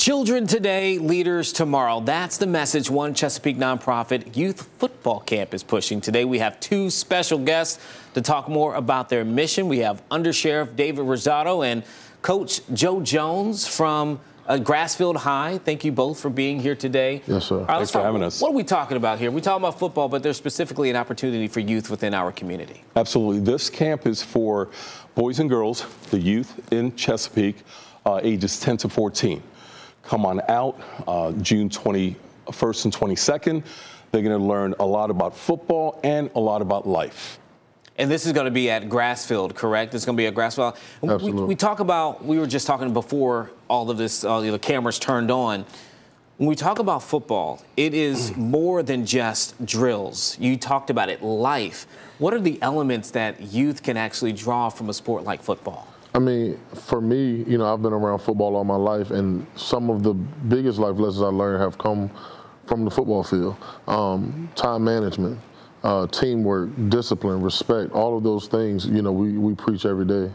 Children today, leaders tomorrow. That's the message one Chesapeake nonprofit youth football camp is pushing. Today we have two special guests to talk more about their mission. We have Undersheriff David Rosado and Coach Joe Jones from Grassfield High. Thank you both for being here today. Yes, sir. Thanks for having us. What are we talking about here? We're talking about football, but there's specifically an opportunity for youth within our community. Absolutely. This camp is for boys and girls, the youth in Chesapeake, ages 10 to 14. Come on out June 21st and 22nd. They're going to learn a lot about football and a lot about life. And this is going to be at Grassfield, correct? It's going to be at Grassfield. Absolutely. We talk about, we were just talking before all of this, the cameras turned on. When we talk about football, it is more than just drills. You talked about it, life. What are the elements that youth can actually draw from a sport like football? I mean, for me, you know, I've been around football all my life, and some of the biggest life lessons I learned have come from the football field. Time management, teamwork, discipline, respect, all of those things, you know, we preach every day.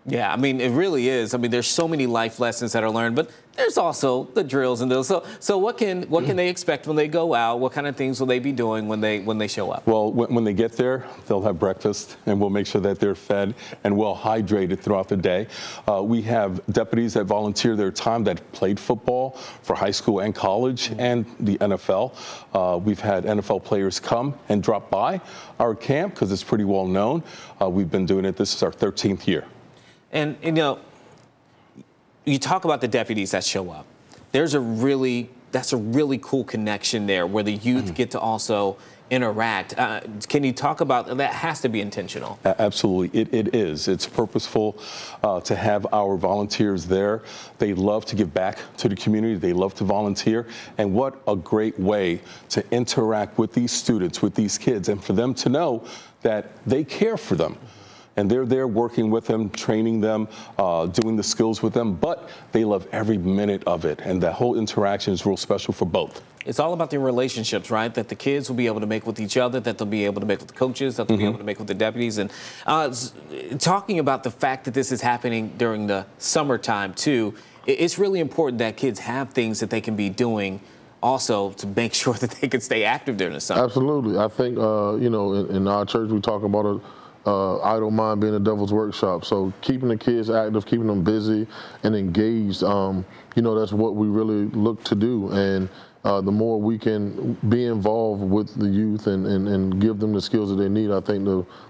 Yeah, I mean, it really is. I mean, there's so many life lessons that are learned, but there's also the drills and those. So what can they expect when they go out? What kind of things will they be doing when they show up? Well, when they get there, they'll have breakfast, and we'll make sure that they're fed and well hydrated throughout the day. We have deputies that volunteer their time that played football for high school and college and the NFL. We've had NFL players come and drop by our camp because it's pretty well known. We've been doing it. This is our 13th year. And, you know, you talk about the deputies that show up. That's a really cool connection there where the youth get to also interact. Can you talk about that? Has to be intentional. Absolutely. It is. It's purposeful to have our volunteers there. They love to give back to the community. They love to volunteer. And what a great way to interact with these students, with these kids, and for them to know that they care for them. And they're there working with them, training them, doing the skills with them, but they love every minute of it. And that whole interaction is real special for both. It's all about the relationships, right, that the kids will be able to make with each other, that they'll be able to make with the coaches, that they'll be able to make with the deputies. And talking about the fact that this is happening during the summertime, too, it's really important that kids have things that they can be doing also to make sure that they can stay active during the summer. Absolutely. I think, you know, in our church, we talk about it. Idle mind being a devil's workshop. So keeping the kids active, keeping them busy and engaged, you know, that's what we really look to do. And the more we can be involved with the youth and give them the skills that they need, I think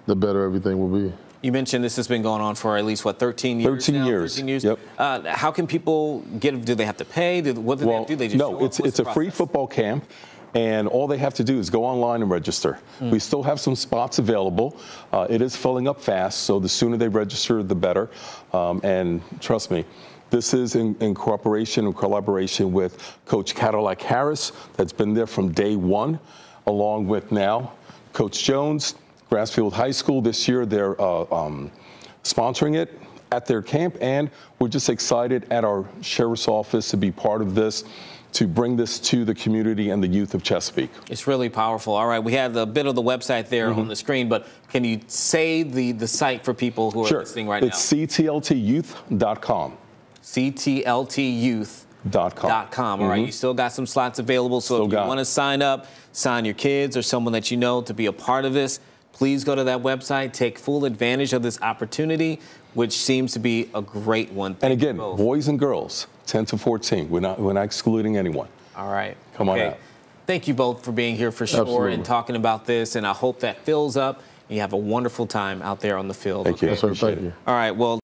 the better everything will be. You mentioned this has been going on for at least, what, 13 years 13 now? years. 13 years. Yep. How can people get, do they have to pay? What do they have to do? They just no, it's a free football camp. And all they have to do is go online and register. We still have some spots available. It is filling up fast, so the sooner they register, the better. And trust me, this is in cooperation and collaboration with Coach Cadillac Harris, that's been there from day one, along with now Coach Jones, Grassfield High School. This year they're sponsoring it at their camp, and we're just excited at our sheriff's office to be part of this, to bring this to the community and the youth of Chesapeake. It's really powerful. All right, we have a bit of the website there on the screen, but can you say the site for people who are listening right now? It's ctltyouth.com. ctltyouth.com. All right, you still got some slots available, so if you want to sign up, sign your kids or someone that you know to be a part of this, please go to that website, take full advantage of this opportunity, which seems to be a great one. And again, boys and girls, 10 to 14. We're not excluding anyone. All right. Come on out. Thank you both for being here for sure. Absolutely. And talking about this. And I hope that fills up and you have a wonderful time out there on the field. Thank you. Yes, sir. Thank you. All right. Well.